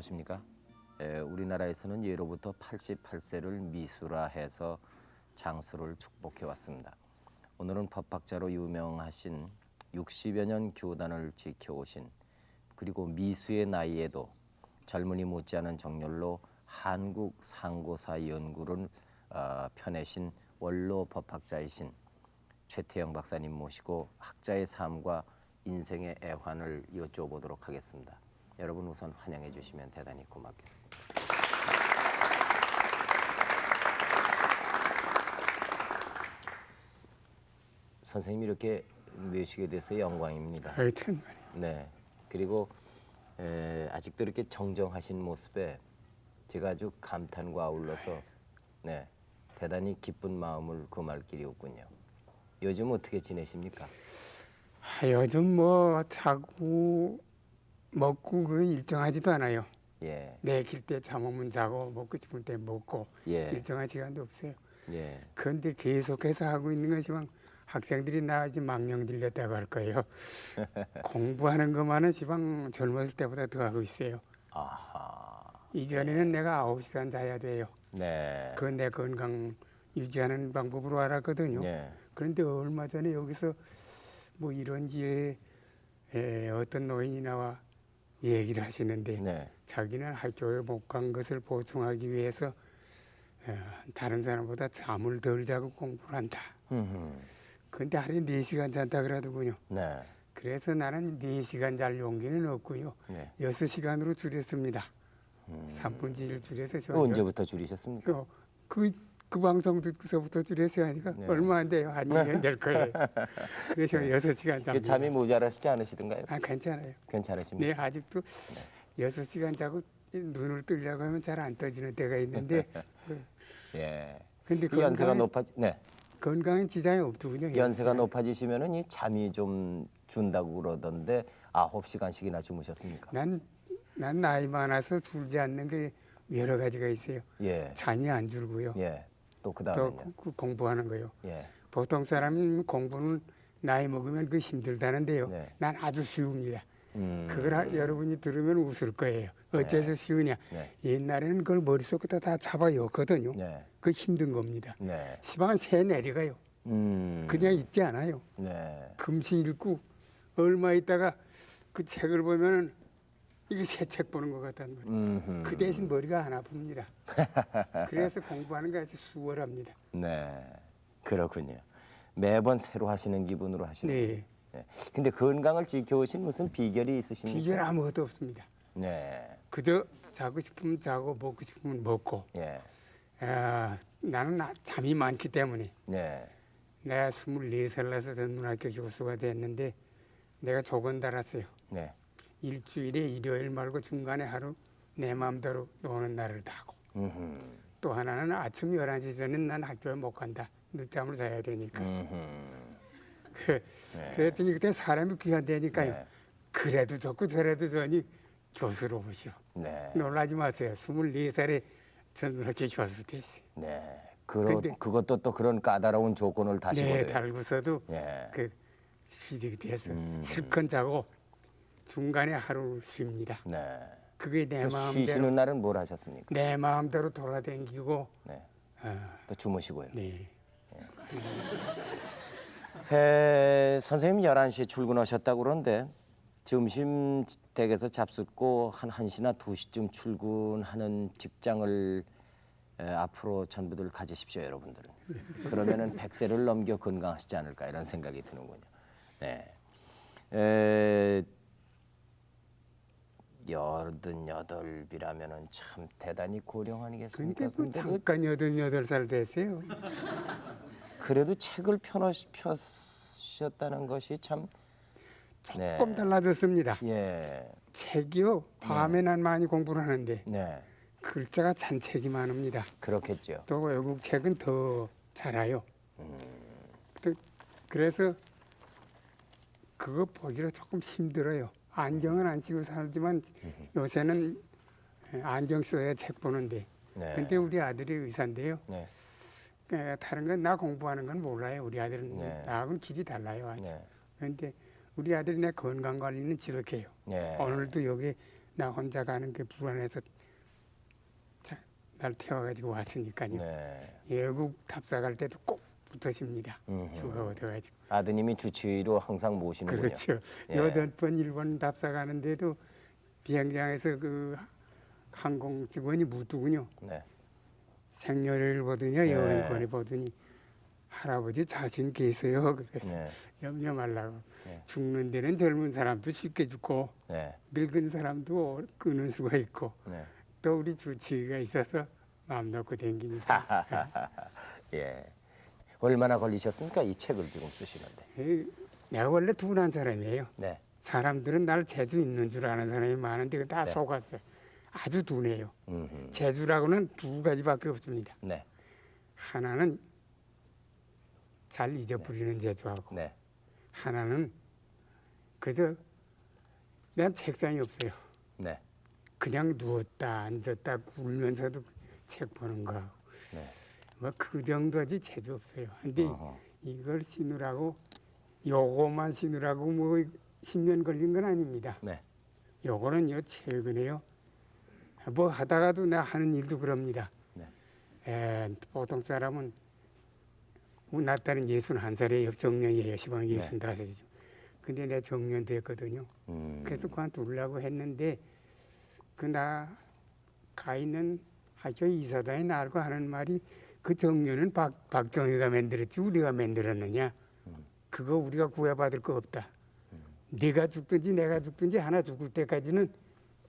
안녕하십니까? 우리나라에서는 예로부터 88세를 미수라해서 장수를 축복해 왔습니다. 오늘은 법학자로 유명하신 60여 년 교단을 지켜오신 그리고 미수의 나이에도 젊은이 못지않은 정렬로 한국 상고사 연구를 펴내신 원로 법학자이신 최태영 박사님 모시고 학자의 삶과 인생의 애환을 여쭤보도록 하겠습니다. 여러분 우선 환영해 주시면 대단히 고맙겠습니다. 선생님 이렇게 모시게 돼서 영광입니다. 하여튼 네. 그리고 아직도 이렇게 정정하신 모습에 제가 아주 감탄과 아울러서 네, 대단히 기쁜 마음을 금할 길이 없군요. 요즘 어떻게 지내십니까? 요즘 뭐 자고 먹고 그 일정하지도 않아요. 예, 내킬 때 잠 오면 자고 먹고 싶을 때 먹고 예, 일정한 시간도 없어요. 예. 그런데 계속해서 하고 있는 것이면 학생들이 나 아직 망령 들렸다고 할 거예요. 공부하는 것만은 지방 젊었을 때보다 더 하고 있어요. 아하. 이전에는 내가 9시간 자야 돼요. 네. 그건 내 건강 유지하는 방법으로 알았거든요. 예, 그런데 얼마 전에 여기서 뭐 이런 지에 어떤 노인이 나와 얘기를 하시는데 네. 자기는 학교에 못 간 것을 보충하기 위해서 다른 사람보다 잠을 덜 자고 공부를 한다. 그런데 하루에 4시간 잔다 그러더군요. 네. 그래서 나는 4시간 잘 용기는 없고요. 네. 6시간으로 줄였습니다. 3분의 1 줄여서 저 언제부터 줄이셨습니까? 그 방송 듣고서부터 줄여서 하니까 네. 얼마 안 돼요. 한 2년 될 거예요. 그래서 6시간 이게 잡니다. 잠이 모자라시지 않으시던가요? 아, 괜찮아요. 괜찮으십니까? 네, 아직도 6시간 자고 눈을 뜨려고 하면 잘 안 떠지는 때가 있는데 예. 근데 그 연세가 건강에 건강엔 지장이 없더군요. 연세가 높아지시면은 이 잠이 좀 준다고 그러던데 9시간씩이나 주무셨습니까? 난 나이 많아서 줄지 않는 게 여러 가지가 있어요. 예. 잠이 안 줄고요. 예. 또 또 그다음에요. 공부하는 거요. 예. 보통 사람은 공부는 나이 먹으면 그 힘들다는데요. 네. 난 아주 쉬웁니다. 음. 그걸 여러분이 들으면 웃을 거예요. 어째서 쉬우냐? 네. 옛날에는 그걸 머릿속에다 다 잡아였거든요. 네. 그 힘든 겁니다. 네. 시방은 새 내려가요. 그냥 있지 않아요. 네. 금시 읽고 얼마 있다가 그 책을 보면은 이게 새 책 보는 것 같단 말이에요. 그 대신 머리가 안 아픕니다. 그래서 공부하는 게 아주 수월합니다. 네. 그렇군요. 매번 새로 하시는 기분으로 하시는. 네. 네. 근데 건강을 지켜오신 무슨 비결이 있으십니까? 비결 아무것도 없습니다. 네. 그저 자고 싶으면 자고 먹고 싶으면 먹고. 예. 나는 잠이 많기 때문에 네. 내가 24살 나서 전문학교 교수가 됐는데 내가 조건 달았어요. 네. 일주일에 일요일 말고 중간에 하루 내 마음대로 노는 날을 다고. 또 하나는 아침 11시 전엔 난 학교에 못 간다. 늦잠을 자야 되니까. 그랬더니 그때 사람이 귀한데니까요. 네. 그래도 좋고 저래도 좋으니 교수로 오시오. 네. 놀라지 마세요. 24살에 전문학교 교수 됐어요. 네. 근데- 그것도 또 그런 까다로운 조건을 다시 네, 보네요. 달고서도 예. 그 취직이 돼서 실컷 자고 중간에 하루 쉽니다. 네. 그게 내 또 마음대로 쉬시는 날은 뭘 하셨습니까? 내 마음대로 돌아다니고 네. 아, 또 주무시고요. 네. 선생님 11시에 출근하셨다고 그러는데 점심 댁에서 잡숫고 한 1시나 2시쯤 출근하는 직장을 앞으로 전부들 가지십시오, 여러분들은. 그러면은 100세를 넘겨 건강하시지 않을까 이런 생각이 드는군요. 네. 88이라면은 참 대단히 고령 아니겠습니까? 근데 그 잠깐 88살 됐어요. 그래도 책을 펴셨다는 것이 참 조금 달라졌습니다. 예. 책이요. 밤에 난 많이 공부를 하는데 네. 글자가 잔책이 많습니다. 그렇겠죠. 또 외국 책은 더 잘아요. 그래서 그거 보기로 조금 힘들어요. 안경은 안 쓰고 살지만 요새는 안경 써야 책 보는데. 네. 근데 우리 아들이 의사인데요. 네. 다른 건 나 공부하는 건 몰라요. 우리 아들은 네. 나하고는 길이 달라요. 아주. 네. 그런데 우리 아들이 내 건강 관리는 지속해요. 네. 오늘도 여기 나 혼자 가는 게 불안해서 날 태워가지고 왔으니까요. 네. 외국 답사 갈 때도 꼭 붙으십니다. 휴가 얻어가지고. 아드님이 주치의로 항상 모시는군요. 그렇죠. 예. 8번 일본 답사 가는데도 비행장에서 그 항공 직원이 묻더군요. 네. 생년을 보더니 여행권을 보더니 할아버지 자신 계세요. 그래서 네. 염려 말라고. 네. 죽는 데는 젊은 사람도 쉽게 죽고 네. 늙은 사람도 끊을 수가 있고 네. 또 우리 주치의가 있어서 마음 놓고 댕기니까. 예. 얼마나 걸리셨습니까? 이 책을 지금 쓰시는데. 내가 원래 둔한 사람이에요. 네. 사람들은 날 재주 있는 줄 아는 사람이 많은데 그거 다 네. 속았어요. 아주 둔해요. 음흠. 재주라고는 두 가지밖에 없습니다. 네. 하나는 잘 잊어버리는 재주하고 네. 하나는 그저 난 책상이 없어요. 네. 그냥 누웠다 앉았다 울면서도 책 보는 거. 네. 뭐 그 정도지 재주 없어요. 근데 어허. 이걸 신으라고 요거만 신으라고 뭐 10년 걸린 건 아닙니다. 네. 요거는요 최근에요. 뭐 하다가도 나 하는 일도 그럽니다. 네. 보통 사람은 나 딸은 61살이에요. 정년이에요. 시방 65이죠. 근데 내가 정년 됐거든요. 그래서 그만두려고 했는데 그 나 가 있는 학교 이사장이 나하고 하는 말이 그 정년은 박정희가 만들었지 우리가 만들었느냐. 그거 우리가 구해받을 거 없다. 네가 죽든지 내가 죽든지 하나 죽을 때까지는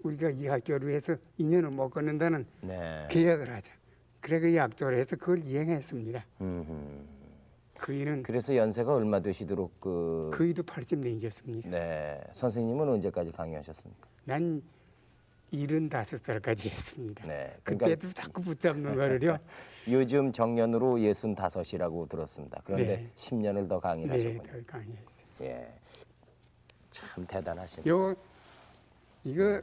우리가 이 학교를 위해서 인연을 못 끊는다는 네. 계약을 하자. 그래 그 약조를 해서 그걸 이행했습니다. 그이는 그래서 연세가 얼마 되시도록 그이도 80 넘겼습니다. 네. 선생님은 언제까지 강의하셨습니까? 난 75살까지 했습니다. 네. 그러니까 그때도 자꾸 붙잡는 거를요. 요즘 정년으로 65이라고 들었습니다. 그런데 네. 10년을 더 강의를 네, 하셨군요. 더 강의했어요. 예. 참 대단하십니다. 이거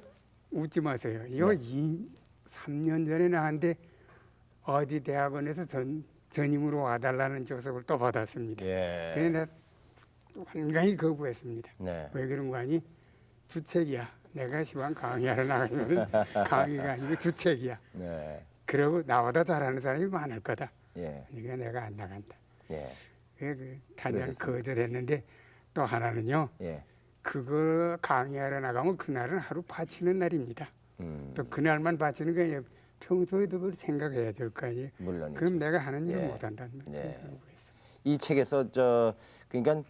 웃지 마세요. 이거 네. 3년 전에 나한테 어디 대학원에서 전임으로 와달라는 조석을 또 받았습니다. 예. 그래서 내가 완전히 거부했습니다. 네. 왜 그런 거 아니? 주책이야. 내가 시방 강의하러 나가면 강의가 아니고 주책이야. 네. 그러고 나보다 잘하는 사람이 많을 거다. 예. 그러니까 내가 안 나간다. 예. 그 단연 그러셨습니다. 거절했는데 또 하나는요. 예. 그거 강의하러 나가면 그날은 하루 바치는 날입니다. 또 그날만 바치는 게 아니라 평소에도 그걸 생각해야 될 거 아니에요. 물론이죠. 그럼 내가 하는 일을 예. 못 한다는 말이에요. 예. 이 책에서 그러니까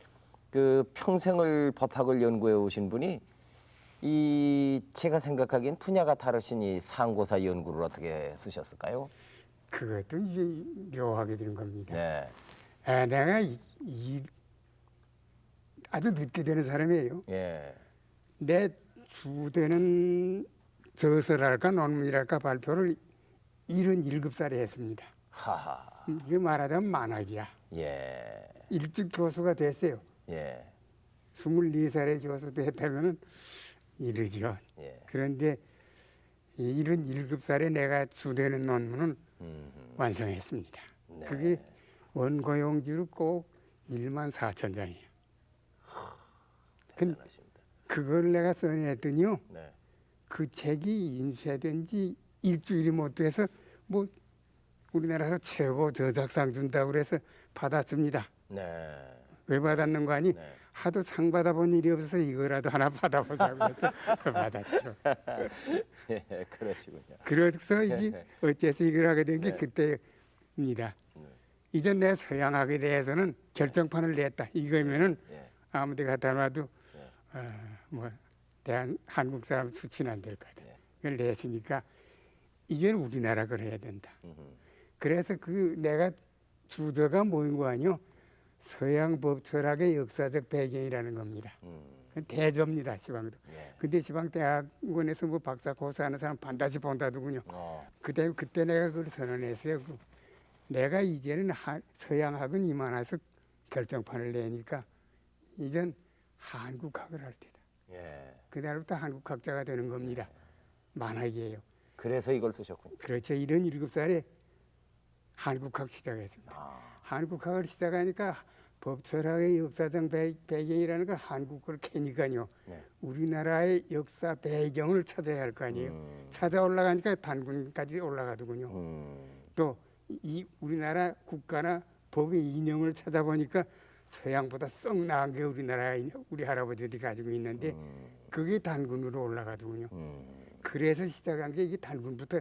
그 평생을 법학을 연구해 오신 분이 이 제가 생각하기엔 분야가 다르신 이 상고사 연구를 어떻게 쓰셨을까요? 그것도 이제 묘하게 된 겁니다. 네. 내가 아주 늦게 되는 사람이에요. 예. 내 주되는 저서랄까 논문이랄까 발표를 77살에 했습니다. 하하. 이게 말하자면 만학이야. 예. 일찍 교수가 됐어요. 예. 24살에 교수도 했다면은 이르죠. 예. 그런데 77살에 내가 주되는 논문은 완성했습니다. 네. 그게 원고용지로 꼭 14,000장이에요. 대단하십니다. 그걸 내가 써냈더니요. 네. 그 책이 인쇄된 지 일주일이 못 돼서 뭐 우리나라에서 최고 저작상 준다고 그래서 받았습니다. 네. 왜 받았는 거 아니? 네. 하도 상 받아본 일이 없어서 이거라도 하나 받아보자고 해서 받았죠. 예, 그러시군요. 그래서 이제 어째서 이걸 하게 된 게 네. 그때입니다. 네. 이전 내 서양학에 대해서는 결정판을 냈다. 이거면은 예. 아무데 갖다 놔도 네. 뭐 한국 사람 수치는 안 될 거다. 네. 이걸 냈으니까 이제 우리나라 걸 해야 된다. 음흠. 그래서 그 내가 주저가 뭐인 거 아니요? 서양 법 철학의 역사적 배경이라는 겁니다. 그건 대조입니다, 시방도. 예. 근데 시방 대학원에서 뭐 박사 고사하는 사람 반드시 본다더군요. 그때 내가 그걸 선언했어요. 내가 이제는 서양학은 이만해서 결정판을 내니까 이젠 한국학을 할 테다. 예. 그날부터 한국학자가 되는 겁니다. 만학이에요. 그래서 이걸 쓰셨군요. 그렇죠. 77살에 한국학 시작했습니다. 한국학을 시작하니까 법철학의 역사적 배경이라는 건 한국 걸 캐니까요. 네. 우리나라의 역사 배경을 찾아야 할 거 아니에요. 찾아 올라가니까 단군까지 올라가더군요. 또 이 우리나라 국가나 법의 인형을 찾아보니까 서양보다 썩 나은 게 우리나라 우리 할아버지들이 가지고 있는데 그게 단군으로 올라가더군요. 그래서 시작한 게 이게 단군부터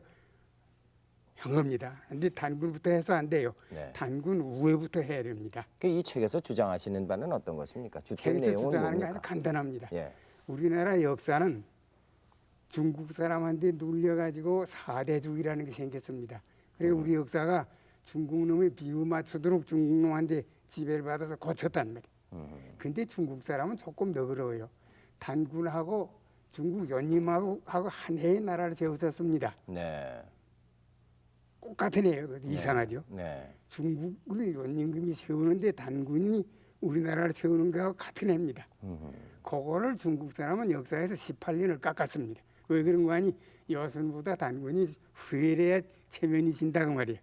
한 겁니다. 근데 단군부터 해서 안 돼요. 네. 단군 우회부터 해야 됩니다. 이 책에서 주장하시는 바는 어떤 것입니까? 주책 책에서 내용은 주장하는 게 뭡니까? 아주 간단합니다. 예. 우리나라 역사는 중국 사람한테 눌려가지고 사대주의라는 게 생겼습니다. 그리고 우리 역사가 중국 놈의 비유 맞추도록 중국 놈한테 지배를 받아서 고쳤단 말이에요. 근데 중국 사람은 조금 너그러워요. 단군하고 중국 연임하고 한 해의 나라를 세웠었습니다. 네. 똑같은 해예요. 이상하죠. 네. 중국을 연임금이 세우는데 단군이 우리나라를 세우는 거하고 같은 해입니다. 그거를 중국 사람은 역사에서 18년을 깎았습니다. 왜 그런 거 아니? 여순보다 단군이 후회해야 체면이 진다고 말이에요.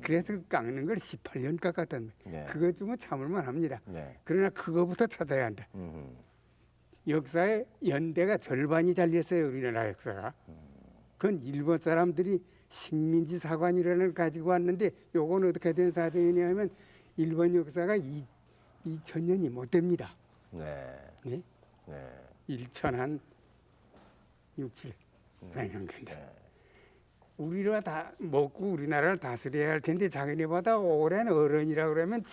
그래서 그 깎는 걸 18년 깎았단 말이에요. 네. 그것 좀 참을만 합니다. 네. 그러나 그거부터 찾아야 한다. 역사의 연대가 절반이 잘렸어요. 우리나라 역사가. 그건 일본 사람들이 식민지 사관이라는 걸 가지고 왔는데 요건 어떻게 된 사정이냐면 일본 역사가 2000년이 못 됩니다. 네. 네? 네. 1000한 67. 이런 건데. 우리가 다 먹고 우리나라를 다스려야 할 텐데 자기네보다 오랜 어른이라 그러면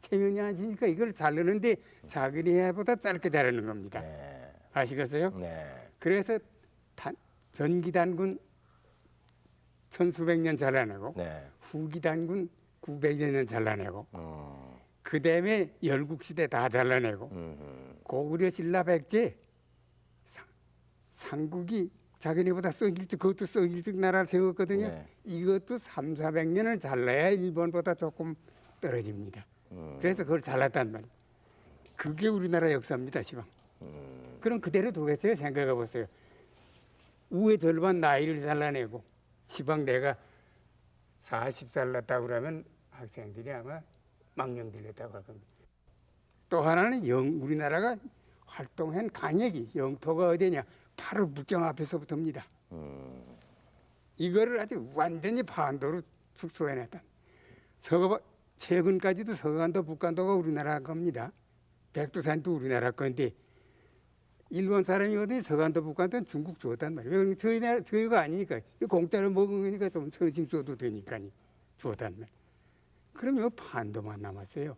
체면이 안 지니까 이걸 자르는데 자기네보다 짧게 자르는 겁니다. 네. 아시겠어요? 네. 그래서 전기 단군 천수백 년 잘라내고 네. 후기 단군 900여 년 잘라내고 음. 그 다음에 열국시대 다 잘라내고 고구려 신라 백제 상국이 자기네보다 썩일찍 그것도 썩일찍 나라를 세웠거든요. 네. 이것도 3, 400년을 잘라야 일본보다 조금 떨어집니다. 그래서 그걸 잘랐단 말이에요. 그게 우리나라 역사입니다. 시방. 그럼 그대로 두겠어요? 생각해 보세요. 우회 절반 나이를 잘라내고 시방 내가 40살 났다고 그러면 학생들이 아마 망령 들렸다고 할 겁니다. 또 하나는 우리나라가 활동한 강역이 영토가 어디냐? 바로 북경 앞에서부터입니다. 이거를 아주 완전히 반도로 축소해냈다. 최근까지도 서간도 북간도가 우리나라 겁니다. 백두산도 우리나라 건데 일본 사람이 어디 서간도 북간도는 중국 주었단 말이에요. 왜 저희가 아니니까 공짜로 먹은 거니까 좀 서심 써도 되니까 주었단 말이에요. 그럼 이 반도만 남았어요.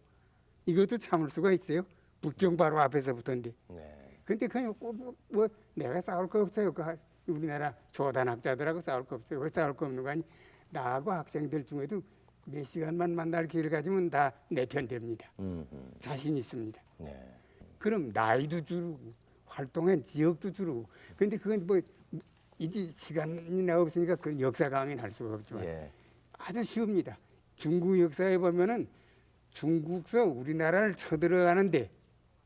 이것도 참을 수가 있어요. 북경 바로 앞에서부터인데. 네. 근데 그냥 뭐 내가 싸울 거 없어요. 그 우리나라 조단학자들하고 싸울 거 없어요. 왜 싸울 거 없는 거 아니? 나하고 학생들 중에도 몇 시간만 만날 기회를 가지면 다 내 편 됩니다. 자신 있습니다. 네. 그럼 나이도 줄고 활동한 지역도 줄고. 근데 그건 뭐 이제 시간이 나 없으니까 그 역사 강의는 할 수가 없지만 예. 아주 쉬웁니다. 중국 역사에 보면은 중국서 우리나라를 쳐들어가는데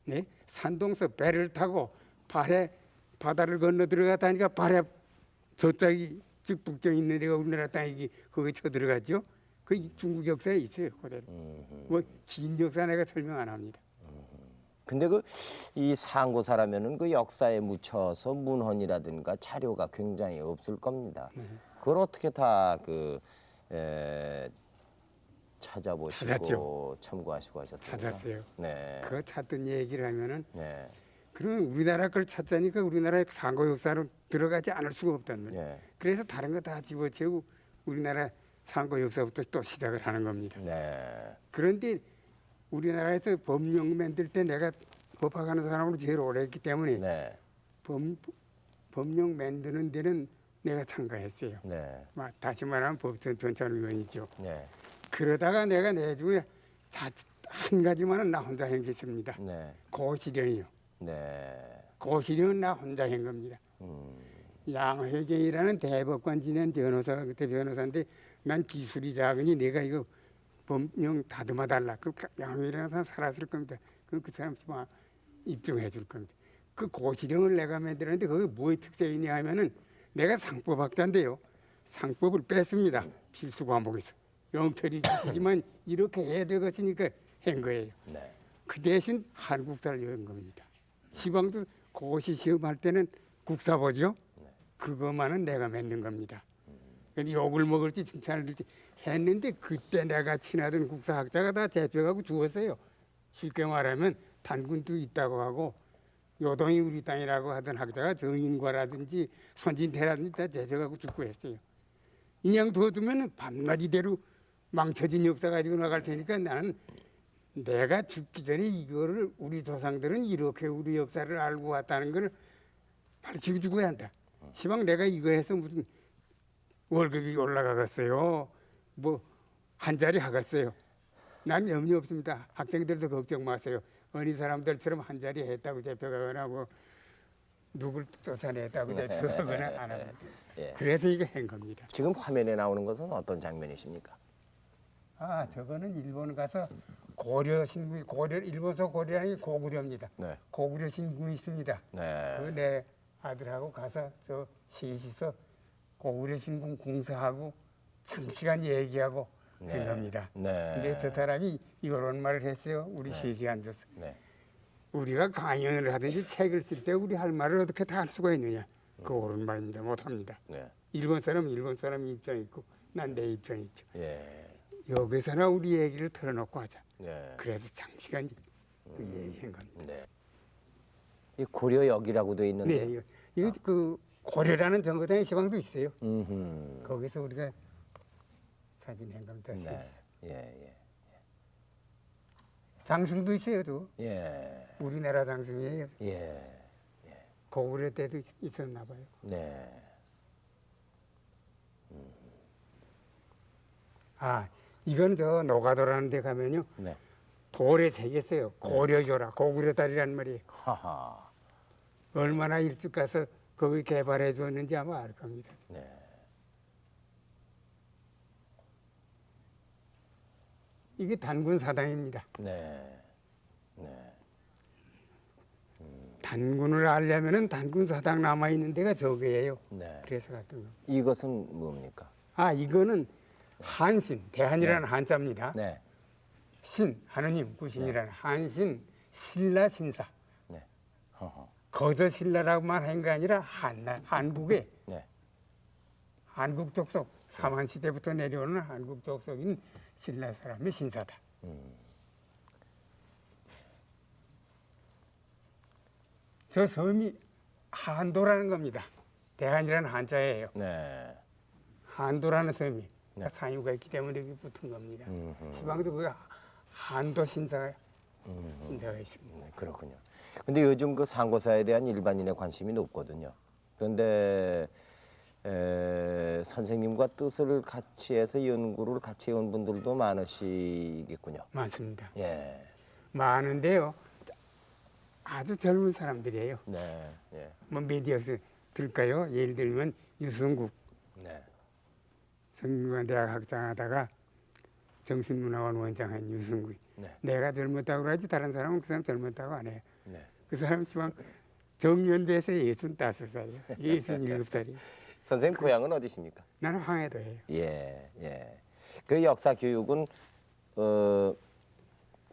네? 산동서 배를 타고 발에 바다를 건너 들어갔다니까 발에 저짝이 즉 북경 있는 데가 우리나라 땅이기 거기 쳐들어갔죠. 그 중국 역사에 있어요. 그대로. 뭐 긴 역사 내가 설명 안 합니다. 근데 이 상고사라면은 그 역사에 묻혀서 문헌이라든가 자료가 굉장히 없을 겁니다. 그걸 어떻게 다 찾아보시고 찾았죠. 참고하시고 하셨어요? 찾았어요. 네. 그거 찾던 얘기를 하면은 네. 그러면 우리나라 걸 찾자니까 우리나라의 상고 역사로 들어가지 않을 수가 없단 말이에요. 네. 그래서 다른 거 다 집어치우고 우리나라 상고 역사부터 또 시작을 하는 겁니다. 네. 그런데 우리나라에서 법령 만들 때 내가 법학하는 사람으로 제일 오래 했기 때문에 네. 법령 만드는 데는 내가 참가했어요. 네. 다시 말하면 법전 변찰위원이죠. 네. 그러다가 내가 내중에 한 가지만은 나 혼자 한 게 있습니다. 네. 고시령이요. 네. 고시령은 나 혼자 한 겁니다. 양회경이라는 대법관 지낸 변호사가 그때 변호사인데 난 기술이 작으니 내가 이거 법령 다듬어 달라. 그 양회경이라는 사람 살았을 겁니다. 그럼 그 사람 입증해 줄 겁니다. 그 고시령을 내가 만들었는데 거기 뭐의 특색이냐 하면은 내가 상법학자인데요. 상법을 뺐습니다. 필수 과목에서. 영철이 지시지만 이렇게 해야 될 것이니까 한 거예요. 네. 그 대신 한국사를 연 겁니다. 지방도 고시 시험할 때는 국사 보죠. 그것만은 내가 만든 겁니다. 근데 욕을 먹을지 칭찬을 들지 했는데 그때 내가 친하던 국사학자가 다 대표하고 죽었어요. 쉽게 말하면 단군도 있다고 하고 요동이 우리 땅이라고 하던 학자가 정인과라든지 손진태라든지 다 대표하고 죽고 했어요. 인양 둬두면 밤낮이대로 망쳐진 역사 가지고 나갈 테니까 나는 내가 죽기 전에 이거를 우리 조상들은 이렇게 우리 역사를 알고 왔다는 걸 가르치고 죽어야 한다. 시방 내가 이거 해서 무슨 월급이 올라가겠어요. 뭐 한 자리 하겠어요. 난 염려 없습니다. 학생들도 걱정 마세요. 어린 사람들처럼 한 자리 했다고 대표가거나 뭐 누굴 쫓아냈다고 대표가거나 안 합니다. 예. 그래서 이거 한 겁니다. 지금 화면에 나오는 것은 어떤 장면이십니까? 아 저거는 일본 가서 고려 신궁 고려 일본서 고려라니 고구려입니다. 네. 고구려 신궁이 있습니다. 네. 그 내 아들하고 가서 저 셋이서 고구려 신궁 공사하고 장시간 얘기하고 네. 한 겁니다. 네. 근데 저 사람이 이런 말을 했어요. 우리 셋이 앉아서. 네. 우리가 강연을 하든지 책을 쓸 때 우리 할 말을 어떻게 다 할 수가 있느냐. 그 옳은 말입니다. 못합니다. 네. 일본 사람은 일본 사람 입장이 있고 난 내 입장이 있죠. 예. 여기서나 우리 얘기를 털어놓고 하자. 네. 그래서 장시간 얘기한 겁니다. 네. 이 고려역이라고 돼 있는데. 네, 이거 그 고려라는 정거장의 시방도 있어요. 음흠. 거기서 우리가 사진 한 겁니다. 네. 예. 장승도 있어요, 또. 예. 우리나라 장승이에요. 예. 고구려 때도 있었나 봐요. 네. 아, 이건 저 노가도라는 데 가면요. 네. 돌에 새겼어요. 고려교라, 고구려다리란 말이에요. 하하. 얼마나 일찍 가서 거기 개발해 줬는지 아마 알 겁니다. 네. 이게 단군 사당입니다. 네. 네. 단군을 알려면은 단군 사당 남아 있는 데가 저거예요. 네. 그래서 갔던 거. 이것은 뭡니까? 아, 이거는 한신, 대한이라는 한자입니다. 네. 신, 하느님, 구신이라는 한신 신라 신사. 네. 허허. 거저 신라라고만 한 게 아니라 한국의 네. 한국 족속, 삼한 시대부터 내려오는 한국 족속인 신라 사람의 신사다. 저 섬이 한도라는 겁니다. 대한이라는 한자예요. 네. 한도라는 섬이 네. 상유가 있기 때문에 여기 붙은 겁니다. 음흠. 시방도 그 한도 신사가 있습니다. 네, 그렇군요. 근데 요즘 그 상고사에 대한 일반인의 관심이 높거든요. 그런데 선생님과 뜻을 같이 해서 연구를 같이 해온 분들도 많으시겠군요. 많습니다. 예. 많은데요. 아주 젊은 사람들이에요. 네. 예. 뭐 미디어에서 들까요? 예를 들면 유승국 네. 성균관대학 학장하다가 정신문화원 원장한 유승국이 네. 내가 젊었다고 그러지 다른 사람은 그 사람 젊었다고 안 해요. 네. 그 사람 시방 정년돼서 65살이에요. 67살이에요. 선생님 고향은 어디십니까? 나는 황해도예요. 예. 예. 그 역사 교육은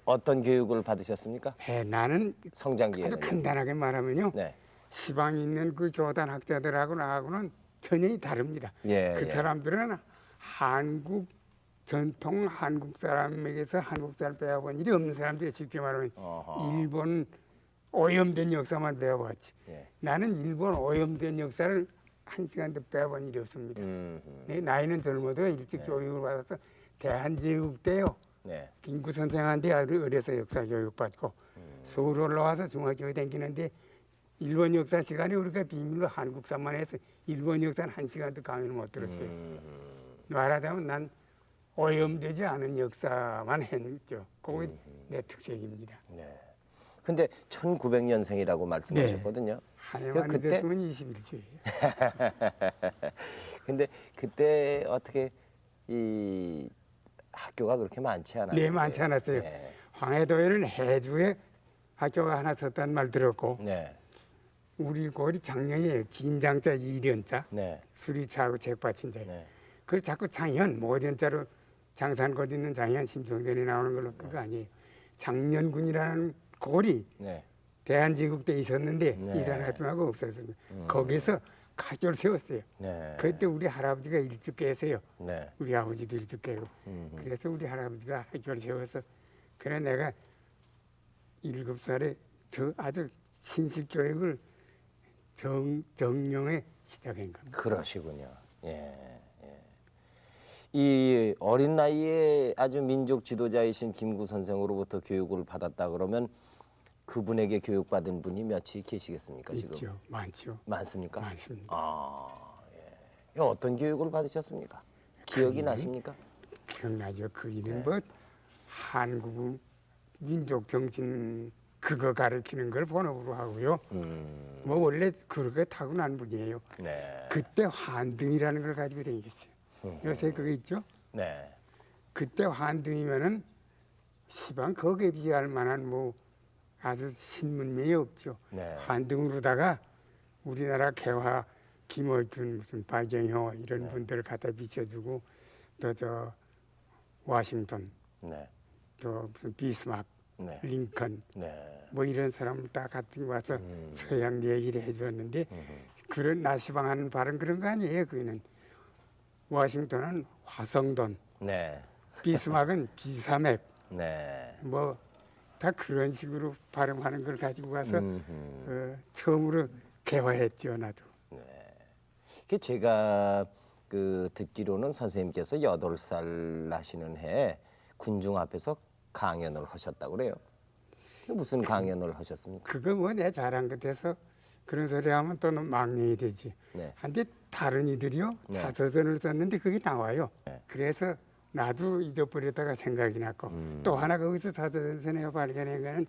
어떤 교육을 받으셨습니까? 나는 성장기에는. 아주 간단하게 말하면요. 네. 시방에 있는 그 교단 학자들하고 나하고는 전혀 다릅니다. 예. 그 예. 사람들은 한국 전통 한국 사람에게서 한국사를 배워본 일이 없는 사람들이 쉽게 말하면 어허. 일본 오염된 역사만 배워봤지. 예. 나는 일본 오염된 역사를 한 시간도 배워본 일이 없습니다. 내 나이는 젊어도 일찍 네. 교육을 받아서 대한제국대요. 네. 김구 선생한테 어려서 역사 교육 받고 서울 올라와서 중학교에 다니는데 일본 역사 시간에 우리가 비밀로 한국사만 해서 일본 역사는 한 시간도 강의를 못 들었어요. 말하자면 난 오염되지 않은 역사만 했죠. 그게 내 특색입니다. 네. 근데 1900년생이라고 말씀하셨거든요. 한 해만 그때- 늦었으면 21세예요. 근데 그때 어떻게 이 학교가 그렇게 많지 않아요? 네, 많지 않았어요. 네. 황해도에는 해주에 학교가 하나 섰다는 말 들었고 네. 우리 고리 작년에 긴장자 2년자 네. 수리차하고 책받친 자 네. 그걸 자꾸 장현 모전자로 장산곧 있는 장현 심청전이 나오는 걸로 그거 아니에요. 장년군이라는 골이 네. 대한제국대에 있었는데 네. 일하는 학교하고 없었습니다. 거기서 가족을 세웠어요. 네. 그때 우리 할아버지가 일찍 깨서요. 네. 우리 아버지도 일찍 깨고. 그래서 우리 할아버지가 학교를 세워서 그래 내가 7살에 저 아주 신식 교육을 정령에 시작한 겁니다. 그러시군요. 예. 예. 이 어린 나이에 아주 민족 지도자이신 김구 선생으로부터 교육을 받았다 그러면 그분에게 교육받은 분이 몇이 계시겠습니까? 지금 있죠, 많죠, 많습니까? 많습니다. 아, 예. 어떤 교육을 받으셨습니까? 기억이 나십니까? 기억나죠. 그이는 뭐 한국 민족 정신 그거 가르치는 걸 본업으로 하고요. 뭐 원래 그렇게 타고난 분이에요. 네. 그때 환등이라는 걸 가지고 다녔어요. 요새 그거 있죠? 네. 그때 환등이면은 시방 거기에 비할 만한 뭐 아주 신문명이 없죠. 네. 환등으로다가 우리나라 개화 김어준 무슨 박영효 이런 네. 분들을 갖다 비춰주고 또 저 워싱턴 네. 또 무슨 비스마크 네. 링컨 네. 뭐 이런 사람을 다 갖다 와서 서양 얘기를 해줬는데 그런 나시방하는 발은 그런 거 아니에요. 그는 워싱턴은 화성돈, 네. 비스마크는 비사맥 네. 뭐 다 그런 식으로 발음하는 걸 가지고 가서 처음으로 개화했죠. 나도. 그 제가 그 듣기로는 선생님께서 8살 나시는 해에 군중 앞에서 강연을 하셨다고 그래요. 무슨 강연을 하셨습니까? 그거 뭐 내 자랑 같아서 그런 소리 하면 또 망령이 되지. 네. 한데 다른 이들이요 네. 자서전을 썼는데 그게 나와요. 네. 그래서 나도 잊어버렸다가 생각이 났고 또 하나 거기서 자서전에 발견한 거는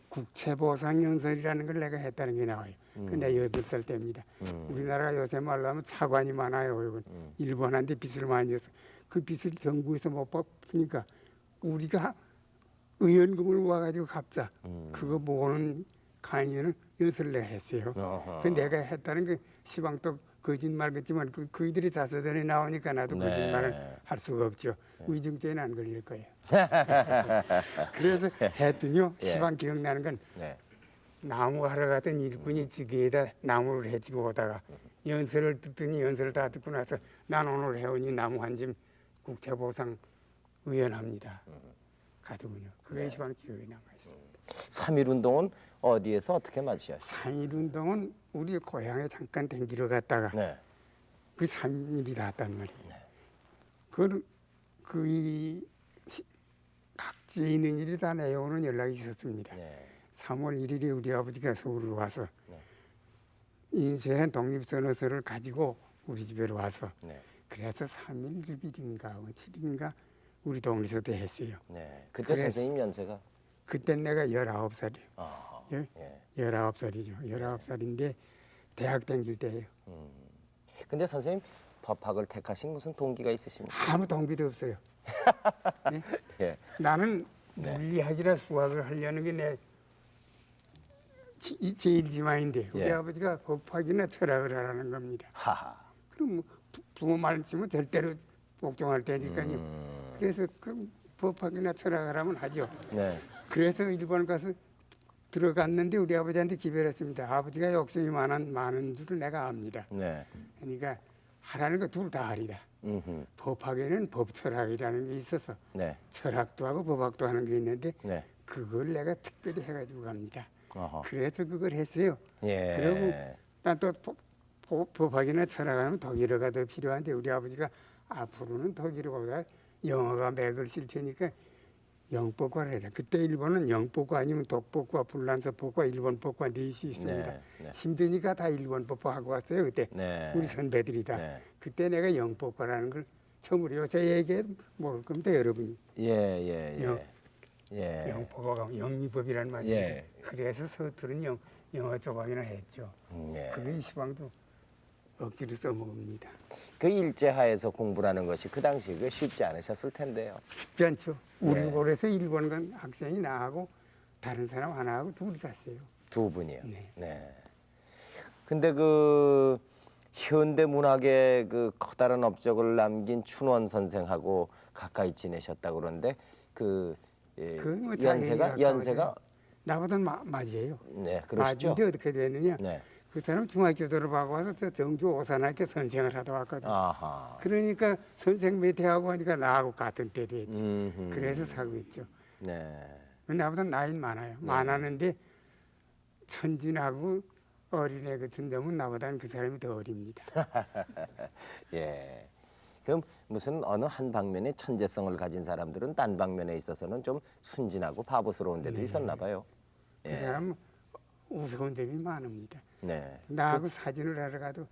국채보상연설이라는 걸 내가 했다는 게 나와요. 근데 8살 때입니다. 우리나라가 요새 말로 하면 차관이 많아요. 이건 일본한테 빚을 많이 져서 그 빚을 정부에서 못 갚으니까 우리가 의원금을 모아가지고 갚자. 그거 모으는 강의는 연설을 내가 했어요. 어허. 그 내가 했다는 게 시방 또 거짓말 같지만 그이들이 자서전에 나오니까 나도 네. 거짓말을 할 수가 없죠. 위증죄는 안 걸릴 거예요. 그래서 했더니요. 예. 시방 기억나는 건 네. 나무 하러 가던 일꾼이 지게에다 나무를 해지고 오다가 연설을 듣더니 연설을 다 듣고 나서 난 오늘 해오니 나무 한 짐 국채보상 의연합니다. 가지고요. 그게 시방 기억에 남아 있습니다. 3.1 운동은 어디에서 어떻게 맞으셨어요? 3.1 운동은 우리 고향에 잠깐 댕기러 갔다가 네. 그 3.1이 닿았단 말이에요. 네. 각지에 있는 일이 다 내려오는 연락이 있었습니다. 네. 3월 1일에 우리 아버지가 서울로 와서 네. 인쇄한 독립선언서를 가지고 우리 집에로 와서 네. 그래서 3일 6일인가 7일인가 우리 동리서대 했어요. 네. 그때 그래서- 선생님 연세가 그때 내가 19살이에요. 아, 예? 예. 19살이죠. 19살인데 대학 다닐 때예요. 근데 선생님 법학을 택하신 무슨 동기가 있으십니까? 아무 동기도 없어요. 네? 예. 나는 네. 물리학이라 수학을 하려는 게 내 제일 지망인데 우리 예. 아버지가 법학이나 철학을 하라는 겁니다. 하하. 그럼 뭐 부모 말씀은 절대로 복종할 테니까요. 그래서 그 법학이나 철학을 하면 하죠. 네. 그래서 일본 가서 들어갔는데 우리 아버지한테 기별을 했습니다. 아버지가 욕심이 많은 줄을 내가 압니다. 네. 그러니까 하라는 거 둘 다 하리다. 음흠. 법학에는 법철학이라는 게 있어서 네. 철학도 하고 법학도 하는 게 있는데 네. 그걸 내가 특별히 해가지고 갑니다. 어허. 그래서 그걸 했어요. 예. 그리고 난 또 법학이나 철학하면 독일어가 더 필요한데 우리 아버지가 앞으로는 독일어보다 영어가 맥을 쓸 테니까 영법과를 해라. 그때 일본은 영법과 아니면 독법과 불란서법과 일본법과 넷이 있습니다. 네. 네. 힘드니까 다 일본법과 하고 왔어요. 그때 네. 우리 선배들이 다. 네. 그때 내가 영법과라는 걸 처음으로 요새 얘기해 모를 겁니다. 여러분이. 예, 예, 예. 영- 예. 영법과 영미법이라는 말입니다. 예. 그래서 서툴은 영어 조각이나 했죠. 예. 그게 시방도 억지로 써먹습니다. 그 일제하에서 공부라는 것이 그 당시 그 쉽지 않으셨을 텐데요. 쉽지 않죠. 우리 네. 볼에서 일본 간 학생이 나하고 다른 사람 하나하고 둘이 갔어요. 두 분이요. 네. 네. 근데 그 현대 문학의 그 커다란 업적을 남긴 춘원 선생하고 가까이 지내셨다 그러는데 그 그건 뭐 연세가 자기가 연세가 나보다 맞이에요. 네, 그러시죠. 맞인데 어떻게 됐느냐? 네. 그 사람 중학교 졸업하고 와서 저 정주 오산학교 선생을 하다 왔거든. 아하. 그러니까 선생 매태하고 하니까 나하고 같은 때 됐지. 음흠. 그래서 사고 있죠. 네. 나보다 나이는 많아요. 많았는데 천진하고 어린애 같은 점은 나보다는 그 사람이 더 어립니다. 예. 그럼 무슨 어느 한 방면에 천재성을 가진 사람들은 딴 방면에 있어서는 좀 순진하고 바보스러운 데도 있었나 봐요. 그 사람은 우스운 점이 많습니다. 네. 나하고 사진을 하러 가도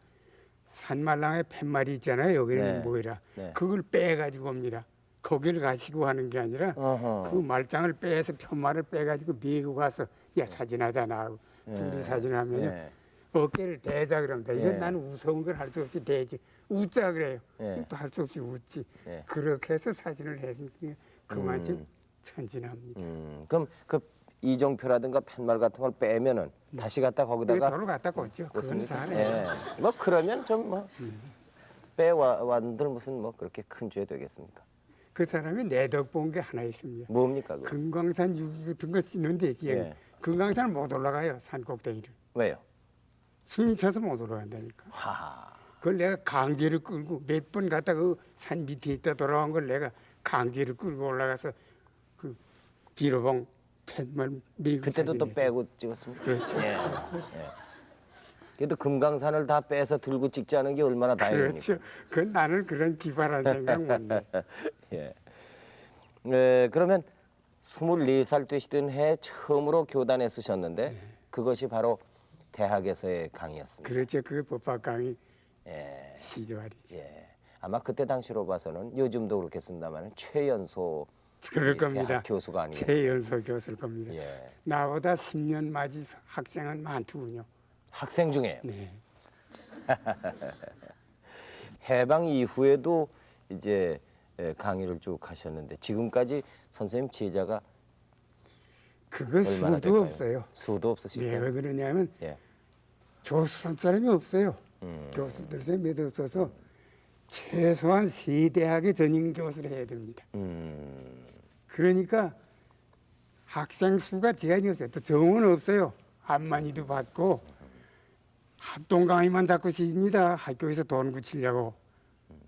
산말랑에 팻말이 있잖아요. 여기는 네. 뭐이라. 네. 그걸 빼가지고 옵니다. 거기를 가시고 하는 게 아니라 어허. 그 말장을 빼서 편말을 빼가지고 밀고 가서 야 사진하자 나하고 둘이 사진하면 예. 어깨를 대자 그럽니다. 이건 예. 나는 우스운 걸 할 수 없이 대지. 웃자 그래요. 예. 또 할 수 없이 웃지. 예. 그렇게 해서 사진을 했으니까 그만큼 천진합니다. 그럼 그 이정표라든가 팻말 같은 걸 빼면은 다시 갖다 여기 거기다가 도로 갖다 꽂죠. 그건 꽂습니까? 잘해요. 예. 뭐 그러면 좀 뭐 빼완들 무슨 뭐 그렇게 큰 죄 되겠습니까? 그 사람이 내덕 본 게 하나 있습니다. 뭡니까 그거? 금강산 유기 같은 거 쓰는데 예. 금강산을 못 올라가요. 산 꼭대기를. 왜요? 숨이 차서 못 올라간다니까. 하하. 그걸 내가 강제로 끌고 몇 번 갔다 그 산 밑에 있다 돌아온 걸 내가 강제로 끌고 올라가서 그 비로봉 팻말 밀고 그때도 또 사진했어요. 빼고 찍었습니까? 그렇죠. 예. 예. 그래도 금강산을 다 빼서 들고 찍지 않은 게 얼마나 다행입니까? 그렇죠. 그 나는 그런 기발한 생각 못해. 예. 네, 그러면 24살 되시던 해 처음으로 교단에 쓰셨는데 그것이 바로 대학에서의 강의였습니다. 그렇죠. 그게 법학 강의 예. 시절이죠. 예. 아마 그때 당시로 봐서는 요즘도 그렇겠습니다만 최연소 그럴 이 겁니다. 대학 교수가 아니에요. 최연소 교수일 겁니다. 예. 나보다 10년 맞이 학생은 많더군요. 학생 중에 네. 해방 이후에도 이제 강의를 쭉 하셨는데 지금까지 선생님 제자가 그거 얼마나 수도 될까요? 없어요. 수도 네, 없으실까요? 왜 그러냐면 예. 교수 선 사람이 없어요. 교수들 쌤 몇 없어서 최소한 3대학의 전임 교수를 해야 됩니다. 그러니까 학생 수가 제한이 없어요. 또 정원 없어요. 안만이도 받고 합동 강의만 자꾸 시킵니다. 학교에서 돈 굳히려고.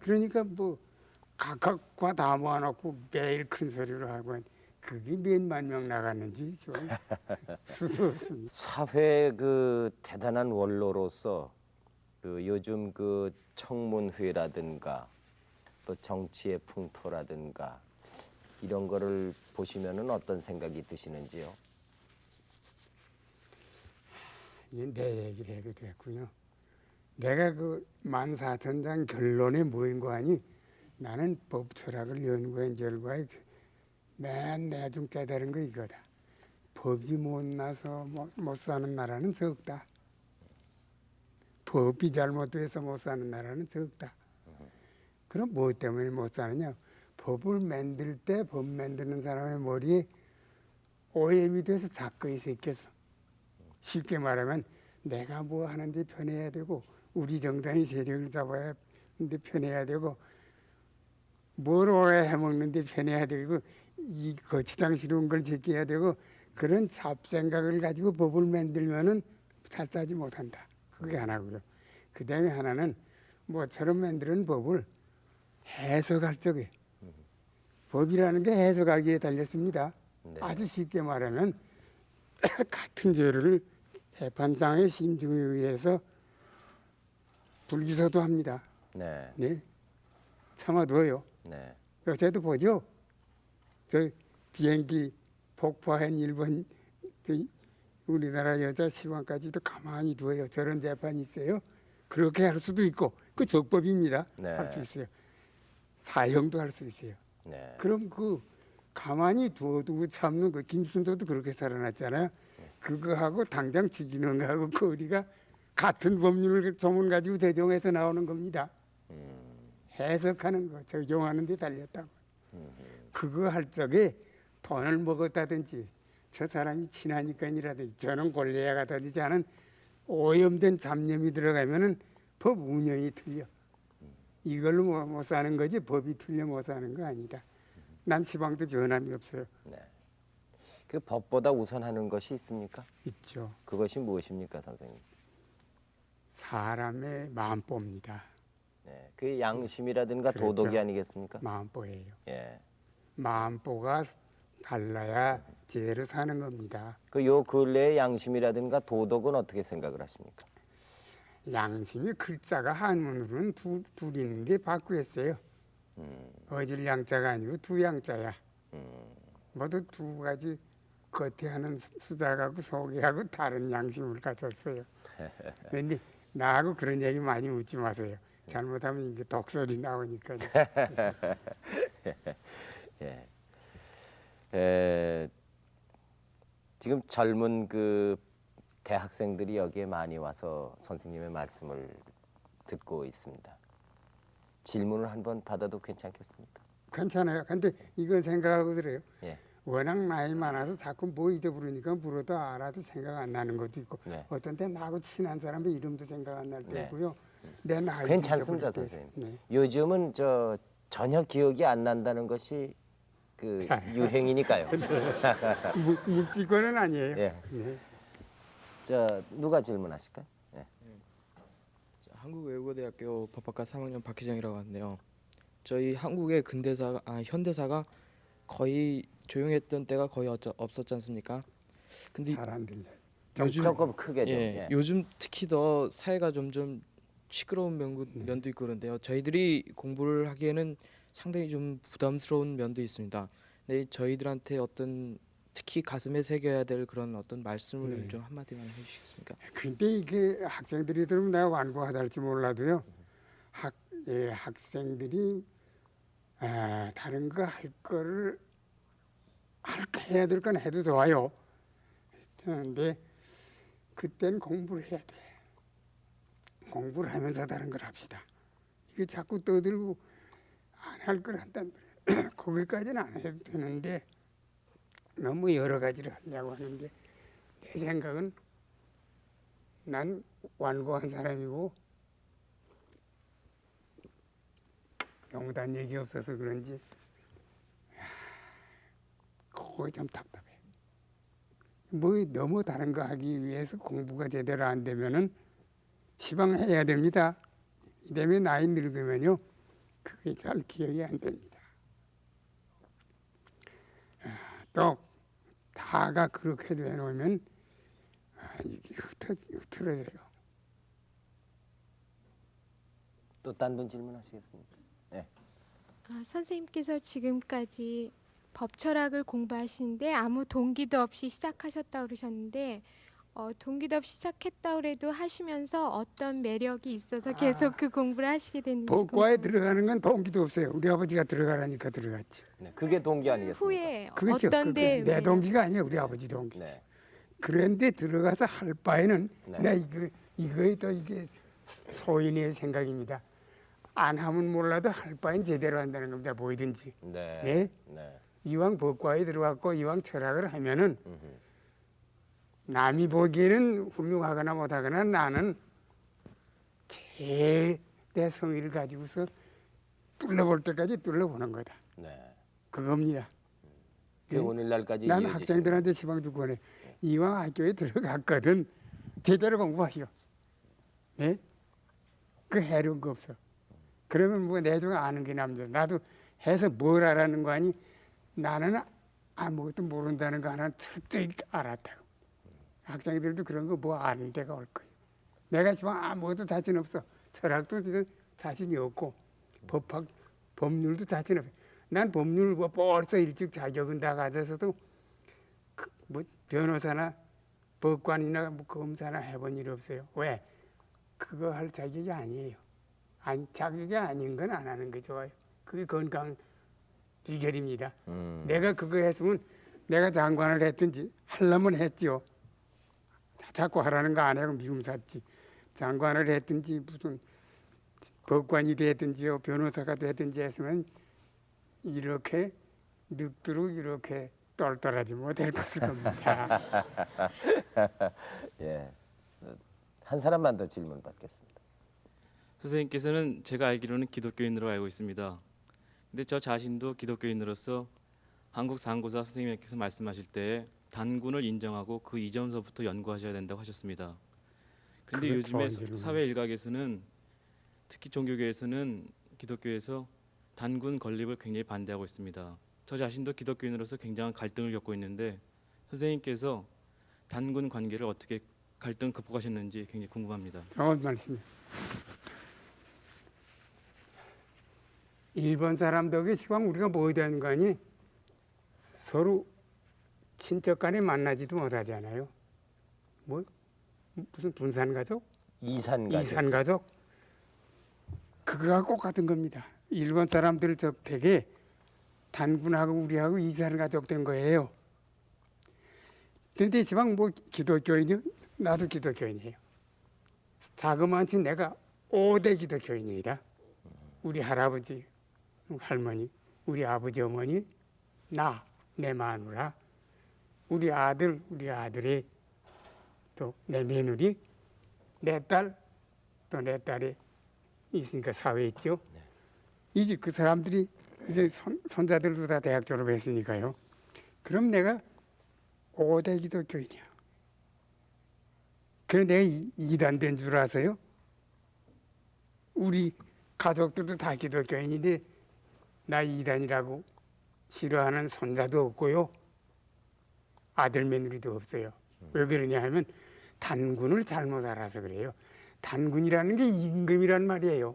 그러니까 뭐 각각과 다 모아놓고 매일 큰 소리로 하고 그게 몇만 명 나갔는지 좀 수도 없습니다. 사회 그 대단한 원로로서 그 요즘 그 청문회라든가 또 정치의 풍토라든가 이런 거를 보시면은 어떤 생각이 드시는지요? 이제 내 얘기를 하게 됐군요. 내가 그 14,000장 결론에 모인 거 아니 나는 법 철학을 연구한 결과에 맨 내가 좀 깨달은 거 이거다. 법이 못나서 못 사는 나라는 적다. 법이 잘못돼서 못 사는 나라는 적다. 그럼 뭐 때문에 못 사느냐? 법을 만들 때 법 만드는 사람의 머리에 오염이 돼서 작거이 새겨서 쉽게 말하면 내가 뭐 하는데 편해야 되고 우리 정당이 세력을 잡아야 하는데 편해야 되고 뭘 오해 먹는데 편해야 되고 이 거치장스러운 걸 지켜야 되고 그런 잡생각을 가지고 법을 만들면은 잘 짜지 못한다. 그게 하나고요. 그 다음에 하나는 뭐처럼 만드는 법을 해석할 적에 법이라는 게 해석하기에 달렸습니다. 네. 아주 쉽게 말하면 같은 죄를 재판장의 심증에 의해서 불기소도 합니다. 네. 네, 참아둬요. 네. 요새도 보죠. 저 비행기 폭파한 일본 우리나라 여자 시방까지도 가만히 둬요. 저런 재판이 있어요. 그렇게 할 수도 있고 그 적법입니다. 네. 할 수 있어요. 사형도 할 수 있어요. 네. 그럼 그 가만히 두어두고 참는 그 김순도도 그렇게 살아났잖아요. 그거하고 당장 죽이는 거하고 그 우리가 같은 법률을 조문 가지고 대정해서 나오는 겁니다. 해석하는 거, 적용하는 데 달렸다고. 그거 할 적에 돈을 먹었다든지 저 사람이 친하니까이라든지 저는 골래야 가다든지 하는 오염된 잡념이 들어가면은 법 운영이 틀려. 이걸로 못 사는 거지 법이 틀려 못 사는 거 아니다. 난 시방도 변함이 없어요. 네. 그 법보다 우선하는 것이 있습니까? 있죠. 그것이 무엇입니까, 선생님? 사람의 마음보입니다. 네, 그 양심이라든가 그렇죠. 도덕이 아니겠습니까? 마음보예요. 예. 마음보가 달라야 제대로 사는 겁니다. 그 요 근래의 양심이라든가 도덕은 어떻게 생각을 하십니까? 양심이 글자가 한문으로는 둘 있는데 바꾸었어요. 어질 양자가 아니고 두 양자야. 모두 두 가지 겉에 하는 수작하고 속에 하고 다른 양심을 가졌어요. 그런데 나하고 그런 얘기 많이 묻지 마세요. 잘못하면 이게 독설이 나오니까요. 예. 지금 젊은 그 대학생들이 여기에 많이 와서 선생님의 말씀을 듣고 있습니다. 질문을 한번 받아도 괜찮겠습니까? 괜찮아요. 근데 이거 생각하고 그래요. 예. 워낙 나이 많아서 자꾸 뭐 잊어버리니까 물어도 알아도 생각 안 나는 것도 있고 네. 어떤 때 나하고 친한 사람의 이름도 생각 안 날 때도 네. 있고요. 내 나이 괜찮습니다, 선생님. 네. 요즘은 저 전혀 기억이 안 난다는 것이 그 유행이니까요. 묵비권은 아니에요. 예. 네. 저 누가 질문하실까요? 예. 한국외국어대학교 법학과 3학년 박희정이라고 하는데요. 저희 한국의 현대사가 거의 조용했던 때가 거의 없었지 않습니까? 근데 잘 안 들려요. 조금 크게 좀. 예. 요즘 특히 더 사회가 점점 시끄러운 면도 있고 그런데요. 저희들이 공부를 하기에는 상당히 좀 부담스러운 면도 있습니다. 근데 저희들한테 어떤 특히 가슴에 새겨야 될 그런 어떤 말씀을 좀 한마디만 해주시겠습니까? 근데 이게 학생들이 들으면 내가 완고하다 할지 몰라도요. 학생들이 다른 거 할 거를 해야 될 건 해도 좋아요. 그런데 그때는 공부를 해야 돼. 공부를 하면서 다른 걸 합시다. 이게 자꾸 떠들고 안 할 걸 한단 말이에요. 거기까지는 안 해도 되는데 너무 여러 가지를 하려고 하는데 내 생각은 난 완고한 사람이고 영단 얘기 없어서 그런지 그거 좀 답답해. 뭐 너무 다른 거 하기 위해서 공부가 제대로 안 되면은 시방해야 됩니다. 이때문에 나이 늙으면요 그게 잘 기억이 안 됩니다. 또 다가 그렇게 되놓으면 이게 흐트러져요. 또 딴 분 질문하시겠습니까? 예. 선생님께서 지금까지 법철학을 공부하시는데 아무 동기도 없이 시작하셨다고 그러셨는데 동기도 없이 시작했다고 그래도 하시면서 어떤 매력이 있어서 계속 그 공부를 하시게 됐는지 법과에 궁금해요. 들어가는 건 동기도 없어요. 우리 아버지가 들어가라니까 들어갔지. 네, 그게 동기 아니겠습니까? 후에 그렇죠. 어떤데 내 동기가 아니에요. 우리 아버지 동기지. 네. 그런데 들어가서 할 바에는 네. 나 이거에 또 이게 소인의 생각입니다. 안 하면 몰라도 할 바엔 제대로 한다는 겁니다. 뭐든지. 네. 네? 네. 이왕 법과에 들어갔고 이왕 철학을 하면은 음흠. 남이 보기에는 훌륭하거나 못하거나 나는 내 성의를 가지고서 뚫러볼 때까지 뚫러보는 거다. 네. 그겁니다. 그 오늘날까지 난 이어지시는 학생들한테 시방 두고 하네. 이왕 학교에 들어갔거든 제대로 공부하시오. 네? 그 해로운 거 없어. 그러면 뭐 내 중 아는 게 남자. 나도 해서 뭘 알았는 거 아니? 나는 아무것도 모른다는 거 하나 철저히 알았다고. 학생들도 그런 거 뭐 아는 데가 올 거예요. 내가 지금 아무것도 자신 없어. 철학도 자신이 없고 법률도 자신 없어. 난 법률 뭐 벌써 일찍 자격은 다 가져서도 뭐 변호사나 법관이나 뭐 검사나 해본 일 없어요. 왜? 그거 할 자격이 아니에요. 자격이 아닌 건 안 하는 게 좋아요. 그게 건강 비결입니다. 내가 그거 했으면 내가 장관을 했든지 하려면 했지요. 자꾸 하라는 거 안 하고 미움 샀지. 장관을 했든지 무슨 법관이 됐든지요 변호사가 됐든지 했으면 이렇게 늙도록 이렇게 똘똘하지 못할 것일 겁니다. 예. 한 사람만 더 질문 받겠습니다. 선생님께서는 제가 알기로는 기독교인으로 알고 있습니다. 근데 저 자신도 기독교인으로서 한국상고사 선생님께서 말씀하실 때 단군을 인정하고 그 이전서부터 연구하셔야 된다고 하셨습니다. 그런데 그거 요즘에 좋은 질문이에요. 사회 일각에서는 특히 종교계에서는 기독교에서 단군 건립을 굉장히 반대하고 있습니다. 저 자신도 기독교인으로서 굉장한 갈등을 겪고 있는데 선생님께서 단군 관계를 어떻게 갈등 극복하셨는지 굉장히 궁금합니다. 좋은 말씀입니다. 일본 사람들에게 시방 우리가 뭐 되는 거 아니? 서로 친척 간에 만나지도 못하잖아요. 뭐 무슨 분산 가족? 이산 가족. 이산 가족? 그거가 똑같은 겁니다. 일본 사람들 저 되게 단군하고 우리하고 이산 가족 된 거예요. 근데 지방 뭐 기독교인이 나도 기독교인이에요. 자그마치 내가 5대 기독교인이다. 우리 할아버지, 할머니, 우리 아버지, 어머니, 나, 내 마누라, 우리 아들, 우리 아들이 또 내 며느리, 내 딸, 또 내 딸이 있으니까 사회에 있죠. 이제 그 사람들이 이제 손자들도 다 대학 졸업했으니까요. 그럼 내가 5대 기독교인이야. 그래 내가 이단된 줄 아세요? 우리 가족들도 다 기독교인인데 나 이단이라고 싫어하는 손자도 없고요. 아들 며느리도 없어요. 왜 그러냐 하면 단군을 잘못 알아서 그래요. 단군이라는 게 임금이란 말이에요.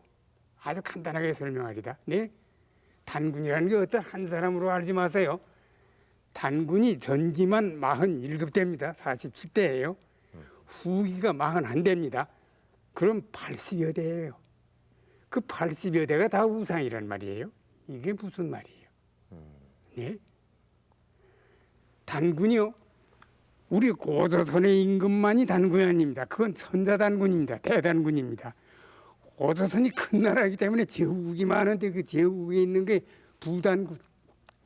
아주 간단하게 설명하리다. 네? 단군이라는 게 어떤 한 사람으로 알지 마세요. 단군이 전기만 47대입니다. 47대예요. 후기가 41대입니다. 그럼 80여 대예요. 그 80여 대가 다 우상이란 말이에요. 이게 무슨 말이에요? 네? 단군이요. 우리 고조선의 임금만이 단군이 아닙니다. 그건 천자단군입니다. 대단군입니다. 고조선이 큰 나라이기 때문에 제후국이 많은데 그 제후국에 있는 게 부단군,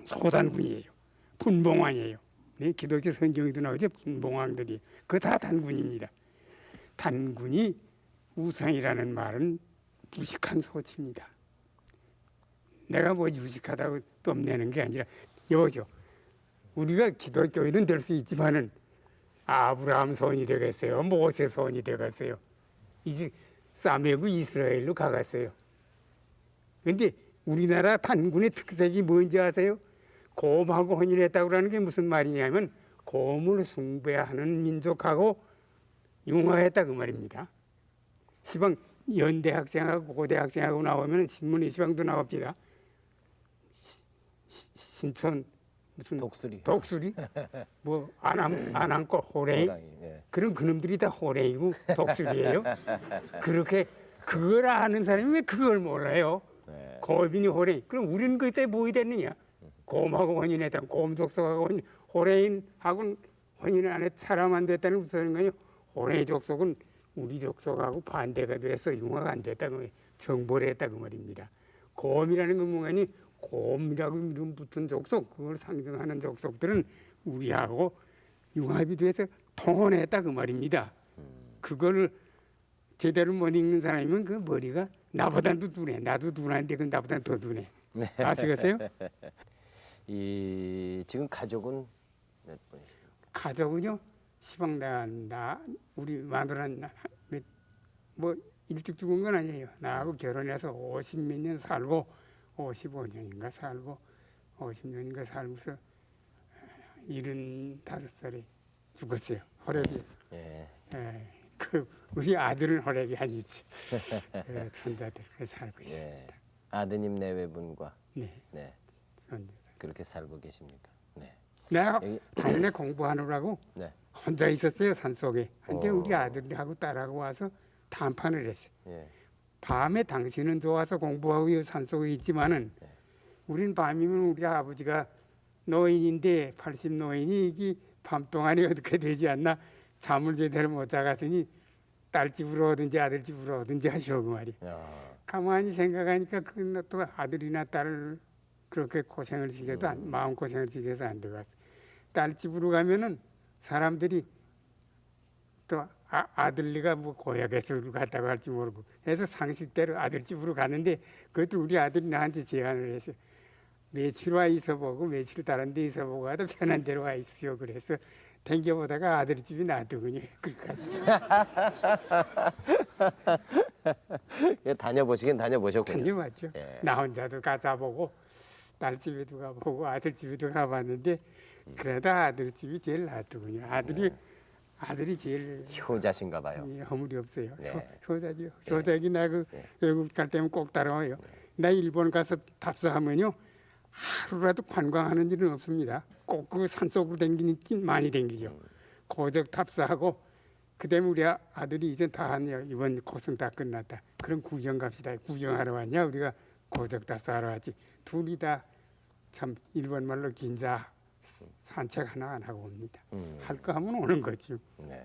소단군이에요. 분봉왕이에요. 네? 기독교 성경에도 나오죠. 분봉왕들이. 그거 다 단군입니다. 단군이 우상이라는 말은 무식한 소치입니다. 내가 뭐 유식하다고 뽐내는 게 아니라 여보죠. 우리가 기독교인은 될 수 있지만은 아브라함 손이 되겠어요. 모세 손이 되겠어요. 이제 사메고 이스라엘로 가갔어요. 그런데 우리나라 단군의 특색이 뭔지 아세요? 곰하고 혼인했다고 하는 게 무슨 말이냐면 곰을 숭배하는 민족하고 융화했다 그 말입니다. 시방 연대 학생하고 고대 학생하고 나오면 신문에 시방도 나옵니다. 신촌 무슨 독수리 뭐 안암고 호랭이 예. 그런 그놈들이 다 호랭이고 독수리예요. 그렇게 그걸 아는 사람이 왜 그걸 몰라요? 네. 곰이니 호랭이. 그럼 우리는 그때 뭐 됐느냐? 곰하고 혼인했다. 곰족속하고 호랭이하고는 혼인을 안 했 사람 안 됐다는 무슨 거예요? 호랭이 족속은 우리 족속하고 반대가 돼서 융화가 안 됐다 그 정벌을 했다 그 말입니다. 곰이라는 건 뭐니? 곰이라고 이름 붙은 족속, 그걸 상징하는 족속들은 우리하고 융합이 돼서 통혼했다 그 말입니다. 그걸 제대로 못 읽는 사람이면 그 머리가 나보다도 둔해. 나도 둔한데 그 나보다 더 둔해. 아시겠어요? 이 지금 가족은 몇 분이십니까? 가족은요, 시방 나 우리 마누라 뭐 일찍 죽은 건 아니에요. 나하고 결혼해서 50몇 년 살고 55년인가 살고 50년인가 살고서 75살에 죽었어요. 호랩이. 예. 그 우리 아들은 호랩이 아니지. 손자들 그렇게 살고 예. 있습니다. 아드님 내외분과 네, 네. 손자. 그렇게 살고 계십니까? 네. 내가 여기- 동네 공부하느라고 네. 혼자 있었어요 산속에. 근데 어. 우리 아들하고 딸하고 와서談판을 했어요. 예. 밤에 당신은 좋아서 공부하고 산속에 있지만은 우린 밤이면 우리 아버지가 노인인데 80 노인이 이게 밤 동안에 어떻게 되지 않나 잠을 제대로 못 자갔으니 딸 집으로 오든지 아들 집으로 오든지 하시오 그 말이. 야. 가만히 생각하니까 또 아들이나 딸을 그렇게 고생을 시켜도 마음 고생을 시켜서 안 들어갔어. 딸 집으로 가면은 사람들이 또 아들리가 뭐 고약해서 갔다고 할지 모르고 해서 상식대로 아들 집으로 가는데 그것도 우리 아들이 나한테 제안을 했어요. 며칠 와 있어보고 며칠 다른 데 있어보고 하다 편한 데로 와 있으요. 그래서 댕겨보다가 아들 집이 놔두군요. 예, 다녀보시긴 다녀보셨군요. 다녀봤죠. 예. 나 혼자도 가자보고 딸 집에도 가보고 아들 집에도 가봤는데 그래도 아들 집이 제일 놔두군요. 아들이 제일 효자신가 봐요. 허물이 없어요. 네. 효자죠. 효자기 나그 네. 외국 갈 때면 꼭 따라와요. 나 일본 가서 답사하면요 하루라도 관광하는 일은 없습니다. 꼭 그 산속으로 댕기는 길 많이 댕기죠. 고적 답사하고 그다음에 우리 아들이 이제 다 하냐 이번 코스는 다 끝났다. 그럼 구경 갑시다. 구경하러 왔냐 우리가 고적 답사하러 왔지. 둘이 다 참 일본 말로 긴자 산책 하나 안 하고 옵니다. 할 거 하면 오는 거죠. 네.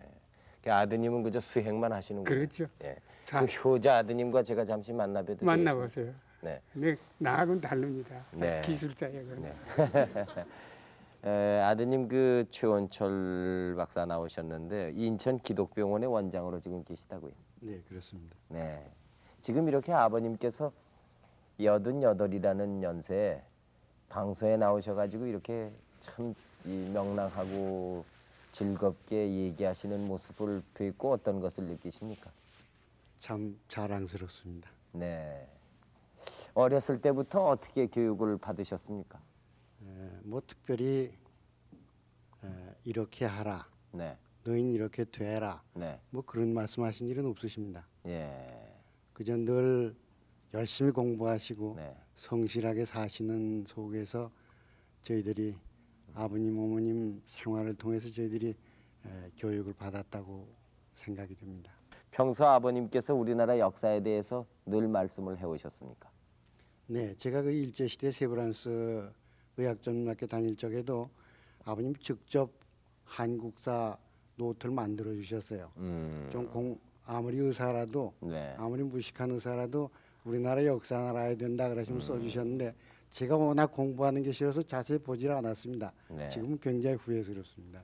그 아드님은 그저 수행만 하시는군요. 그렇죠. 예. 자, 그 효자 아드님과 제가 잠시 만나뵈도 만나보세요. 네. 근데 나하고는 다릅니다. 네. 기술자예요. 그건. 네. 아드님 그 최원철 박사 나오셨는데 인천 기독병원의 원장으로 지금 계시다고요. 네, 그렇습니다. 네. 지금 이렇게 아버님께서 88이라는 연세에 방송에 나오셔가지고 이렇게 참 이 명랑하고 즐겁게 얘기하시는 모습을 뵙고 어떤 것을 느끼십니까? 참 자랑스럽습니다. 네. 어렸을 때부터 어떻게 교육을 받으셨습니까? 뭐 특별히 이렇게 하라, 네. 너희는 이렇게 되라, 네. 뭐 그런 말씀하신 일은 없으십니다. 예. 그저 늘 열심히 공부하시고 네. 성실하게 사시는 속에서 저희들이 아버님, 어머님 생활을 통해서 저희들이 교육을 받았다고 생각이 됩니다. 평소 아버님께서 우리나라 역사에 대해서 늘 말씀을 해오셨습니까? 네, 제가 그 일제시대 세브란스 의학전문학교 다닐 적에도 아버님 직접 한국사 노트를 만들어 주셨어요. 아무리 의사라도 네. 아무리 무식한 의사라도 우리나라 역사를 알아야 된다 그러시면 써주셨는데 제가 워낙 공부하는 게 싫어서 자세히 보질 않았습니다. 네. 지금은 굉장히 후회스럽습니다.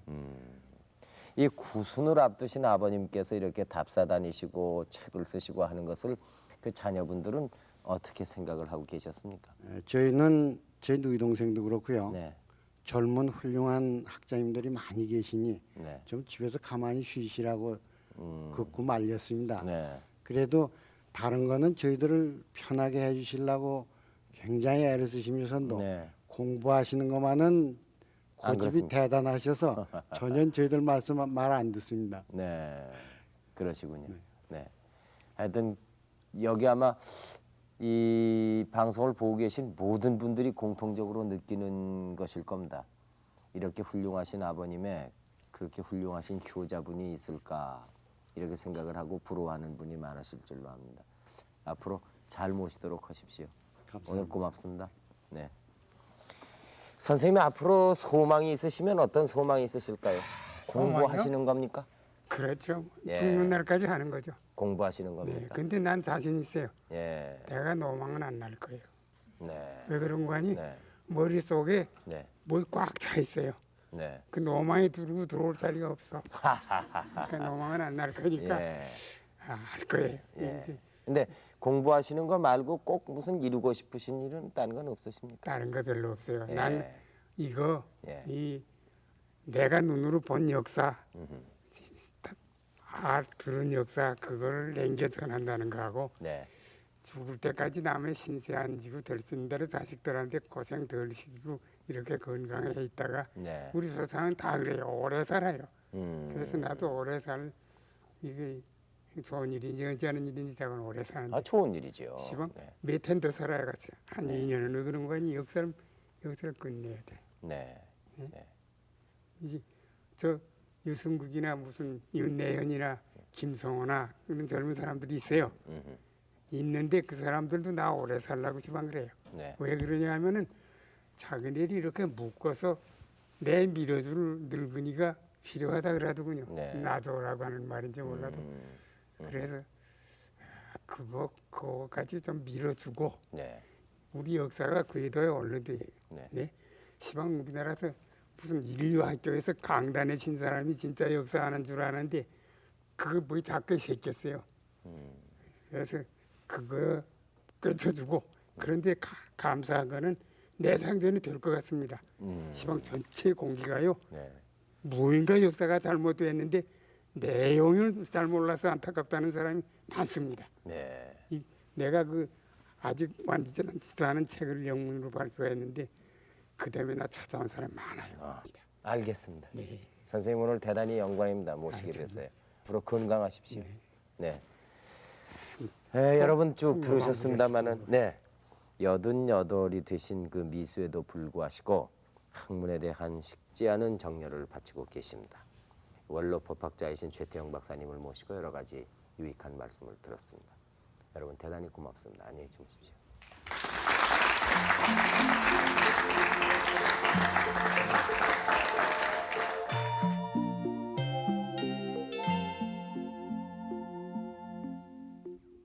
이 구순을 앞두신 아버님께서 이렇게 답사 다니시고 책을 쓰시고 하는 것을 그 자녀분들은 어떻게 생각을 하고 계셨습니까? 저희는 제 누이 동생도 그렇고요. 네. 젊은 훌륭한 학자님들이 많이 계시니 네. 좀 집에서 가만히 쉬시라고 긋고 말렸습니다. 네. 그래도 다른 거는 저희들을 편하게 해주시려고 굉장히 애를 쓰시면서도 네. 공부하시는 것만은 안 고집이 그렇습니까? 대단하셔서 전혀 저희들 말씀 말 안 듣습니다. 네. 그러시군요. 네. 하여튼 여기 아마 이 방송을 보고 계신 모든 분들이 공통적으로 느끼는 것일 겁니다. 이렇게 훌륭하신 아버님의 그렇게 훌륭하신 효자분이 있을까 이렇게 생각을 하고 부러워하는 분이 많으실 줄로 압니다. 앞으로 잘 모시도록 하십시오. 감사합니다. 오늘 고맙습니다. 네. 선생님 앞으로 소망이 있으시면 어떤 소망이 있으실까요? 공부하시는 겁니까? 그렇죠. 예. 죽는 날까지 하는 거죠. 공부하시는 네. 겁니까? 근데 난 자신 있어요. 예. 내가 노망은 안 날 거예요. 네. 왜 그런 거 아니? 네. 머릿속에 네. 뭘 꽉 차 있어요. 네. 그 노망이 들고 들어올 자리가 없어. 그러니까 노망은 안 날 거니까 예. 할 거예요. 예. 이제 근데 공부하시는 거 말고 꼭 무슨 이루고 싶으신 일은 다른 건 없으십니까? 다른 거 별로 없어요. 예. 난 이거 예. 이 내가 눈으로 본 역사, 들은 역사 그걸 남겨 전한다는 거하고 네. 죽을 때까지 남의 신세 안 지고 될 수 있는 대로 자식들한테 고생 덜 시키고 이렇게 건강해 있다가 네. 우리 세상은 다 그래요. 오래 살아요. 그래서 음. 나도 오래 살 이게 좋은 일인지 어찌하는 일인지 작은 오래 사는데 아 좋은 일이죠. 시방 네. 몇 해 더 살아야겠어요. 한 2년은 왜 그런 거 아니 역사를 끝내야 돼. 네. 이제 저 유승국이나 무슨 윤내현이나 김성호나 그런 젊은 사람들이 있어요. 음흠. 있는데 그 사람들도 나 오래 살라고 시방 그래요. 네. 왜 그러냐 하면은 자기네들이 이렇게 묶어서 내 밀어줄 늙은이가 필요하다 그러더군요. 네. 놔둬라고 하는 말인지 몰라도. 음. 그래서 그거까지 좀 밀어주고 네. 우리 역사가 궤도에 올라돼. 네. 네. 시방 우리나라에서 무슨 인류 학교에서 강단에 친 사람이 진짜 역사하는 줄 아는데 그거 뭐 자꾸 새겼어요. 그래서 그거 꿰쳐주고 그런데 감사한 거는 내상전이 될 것 같습니다. 시방 전체 공기가요. 네. 무인가 역사가 잘못됐는데 내용을 잘 몰라서 안타깝다는 사람이 많습니다. 네. 내가 그 아직 완전하지도 않은 책을 영문으로 발표했는데 그 다음에 나 찾아온 사람이 많아요. 알겠습니다. 네. 선생님 오늘 대단히 영광입니다. 모시게 돼서요. 앞으로 건강하십시오. 네. 여러분 쭉 들으셨습니다마는 네. 88이 되신 그 미수에도 불구하시고 학문에 대한 식지 않은 정열을 바치고 계십니다. 원로 법학자이신 최태영 박사님을 모시고 여러 가지 유익한 말씀을 들었습니다. 여러분 대단히 고맙습니다. 안녕히 주무십시오.